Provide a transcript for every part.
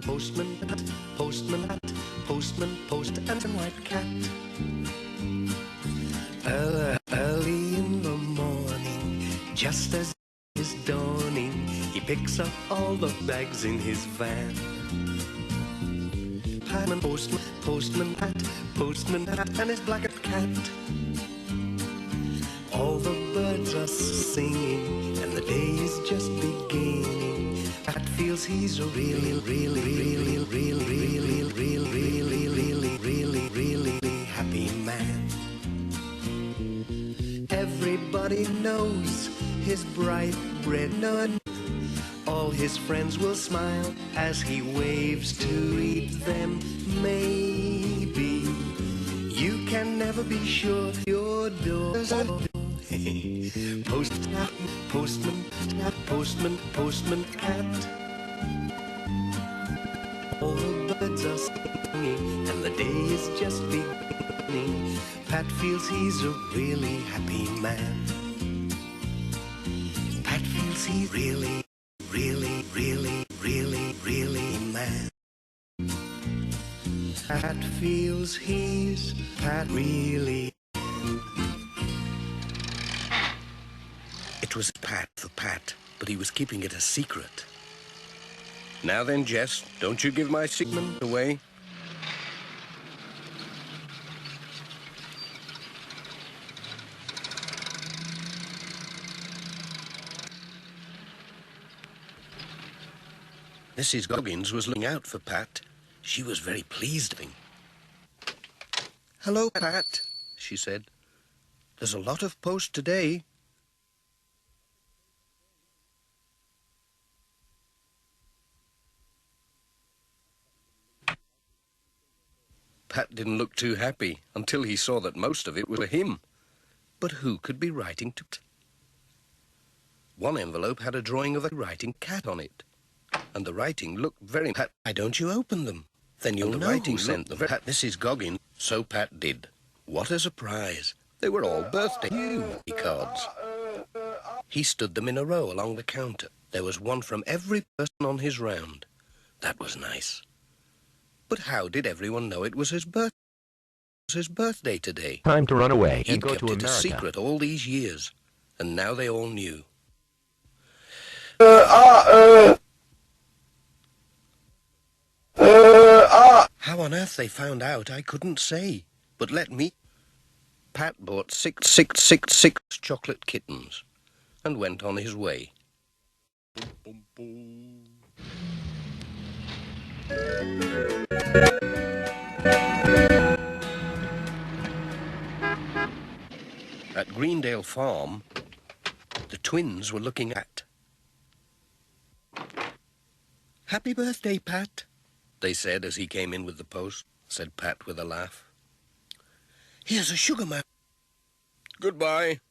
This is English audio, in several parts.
Postman, postman, postman, post and white cat. Early in the morning, just as it is dawning, he picks up all the bags in his van. Postman, postman hat, and his black cat. All the birds are singing, and the day is just beginning. Pat feels he's a really happy man. Everybody knows his bright red nose. All his friends will smile as he waves to eat them. Maybe you can never be sure your door's open. Postman, cat. All the birds are singing, and the day is just beginning. Pat feels he's a really happy man. Pat feels he's really man. Pat feels he's really. It was Pat for Pat, but he was keeping it a secret. Now then, Jess, don't you give my secret away. Mrs. Goggins was looking out for Pat. She was very pleased with him. "Hello, Pat," she said. "There's a lot of post today." Pat didn't look too happy until he saw that most of it was for him. But who could be writing to... One envelope had a drawing of a writing cat on it, and the writing looked very... Pat, why don't you open them? Then you'll know who sent them. Pat, Mrs. Goggins. So Pat did. What a surprise. They were all birthday cards. He stood them in a row along the counter. There was one from every person on his round. That was nice. But how did everyone know it was his birthday today? Time to run away and He'd go kept to it America. a secret all these years, and now they all knew. How on earth they found out, I couldn't say. But let me... Pat bought six chocolate kittens and went on his way. At Greendale Farm, the twins were looking at. "Happy birthday, Pat," they said as he came in with the post, said Pat with a laugh. "Here's a sugar man." "Goodbye."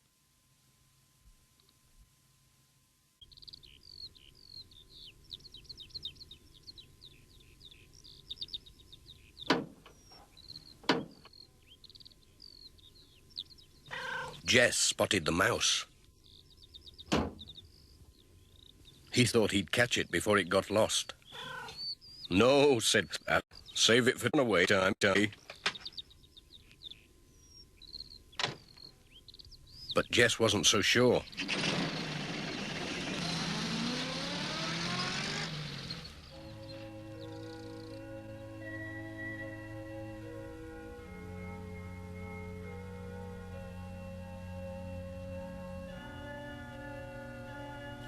Jess spotted the mouse. He thought he'd catch it before it got lost. "No," said Pat. "Save it for away time. But Jess wasn't so sure.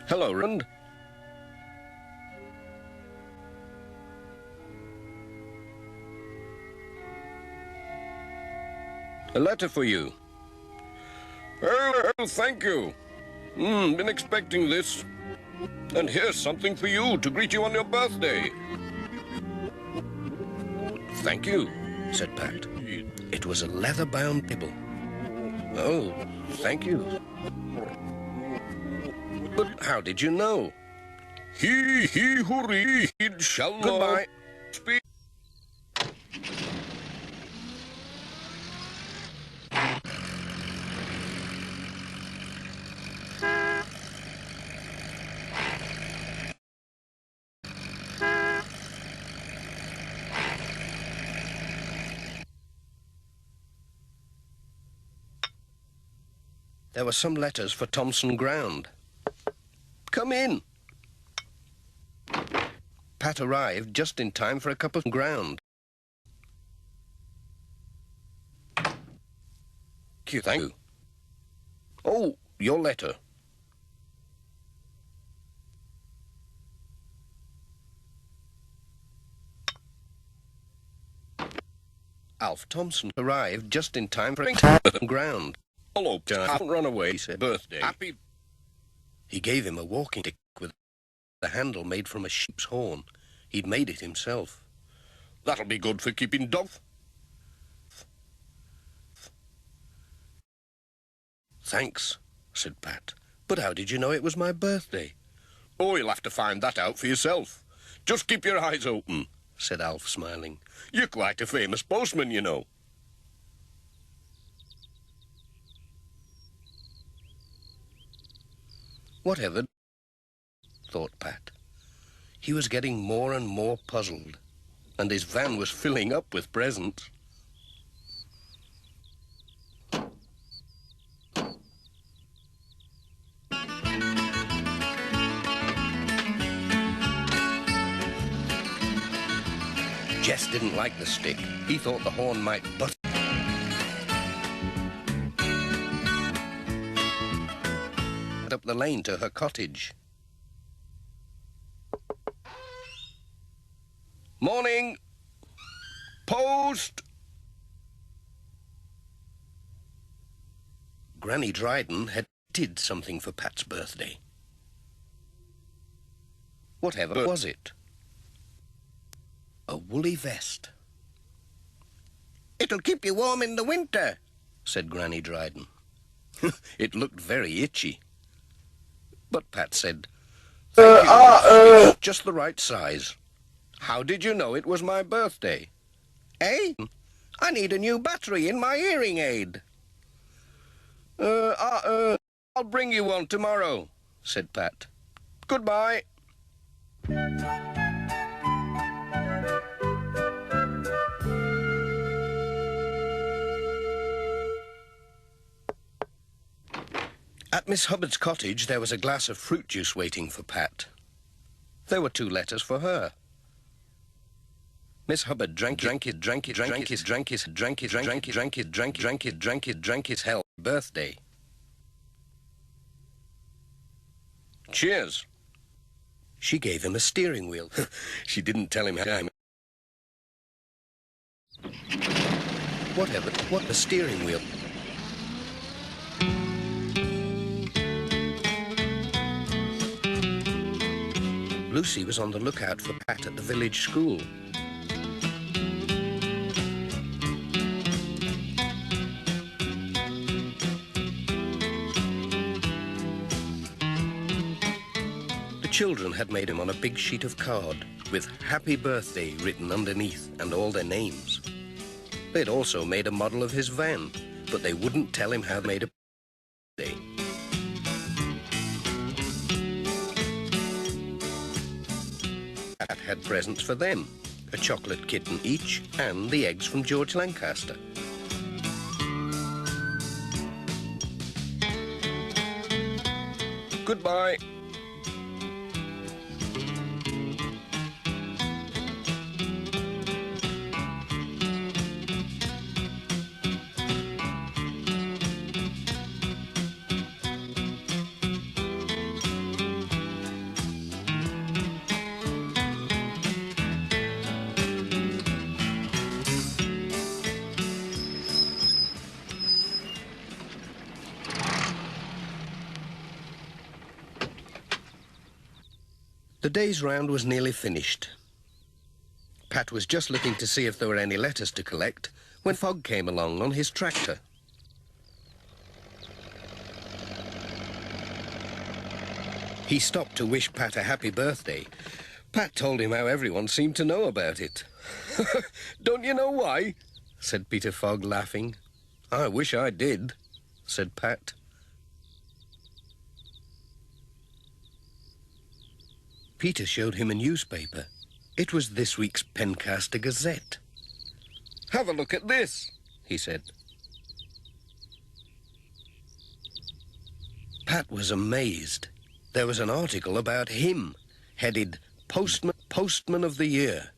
"Hello, Rand." "A letter for you." "Oh, thank you. Been expecting this. And here's something for you to greet you on your birthday." "Thank you," said Pat. It was a leather-bound Bible. "Oh, thank you. But how did you know?" He who read shall know." "Goodbye." Speak. There were some letters for Thompson Ground. Come in. Pat arrived just in time for a cup of ground. Thank you. Oh, your letter. Alf Thompson arrived just in time for a cup of ground. Hello, John. Haven't run away, he said. Birthday. Happy. He gave him a walking stick with the handle made from a sheep's horn. He'd made it himself. That'll be good for keeping dog. Thanks, said Pat. But how did you know it was my birthday? Oh, you'll have to find that out for yourself. Just keep your eyes open, said Alf, smiling. You're quite a famous postman, you know. Whatever, thought Pat. He was getting more and more puzzled, and his van was filling up with presents. Jess didn't like the stick. He thought the horn might butt up the lane to her cottage. Morning! Post! Granny Dryden had did something for Pat's birthday. Whatever was it? A woolly vest. It'll keep you warm in the winter, said Granny Dryden. It looked very itchy. But Pat said, Thank you, it's just the right size. How did you know it was my birthday? Eh? I need a new battery in my hearing aid. I'll bring you one tomorrow, said Pat. Goodbye. At Miss Hubbard's cottage, there was a glass of fruit juice waiting for Pat. There were 2 letters for her. Miss Hubbard drank his hell birthday. Cheers. She gave him a steering wheel. She didn't tell him how. What the steering wheel? Lucy was on the lookout for Pat at the village school. The children had made him on a big sheet of card with Happy Birthday written underneath and all their names. They'd also made a model of his van, but they wouldn't tell him how they made a birthday. Pat had presents for them, a chocolate kitten each and the eggs from George Lancaster. Goodbye. The day's round was nearly finished. Pat was just looking to see if there were any letters to collect when Fogg came along on his tractor. He stopped to wish Pat a happy birthday. Pat told him how everyone seemed to know about it. Don't you know why? Said Peter Fogg, laughing. I wish I did, said Pat. Peter showed him a newspaper. It was this week's Pencaster Gazette. Have a look at this, he said. Pat was amazed. There was an article about him, headed Postman of the Year.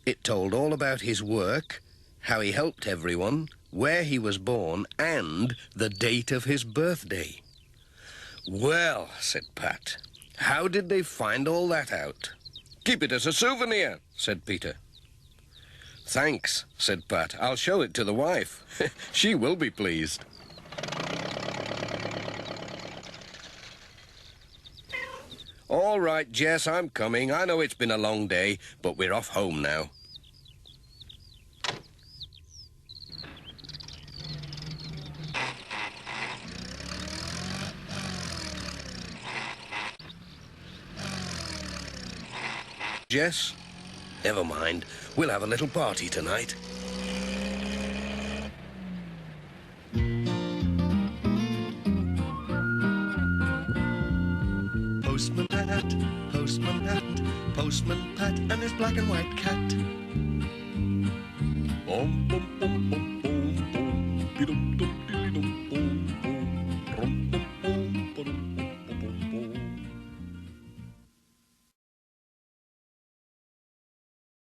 It told all about his work, how he helped everyone, where he was born, and the date of his birthday. "Well," said Pat, "how did they find all that out?" "Keep it as a souvenir," said Peter. "Thanks," said Pat. "I'll show it to the wife. She will be pleased." "All right, Jess, I'm coming. I know it's been a long day, but we're off home now." "Jess? Never mind. We'll have a little party tonight." Postman Pat, Postman Pat, Postman Pat and his black and white cat. Bum, bum,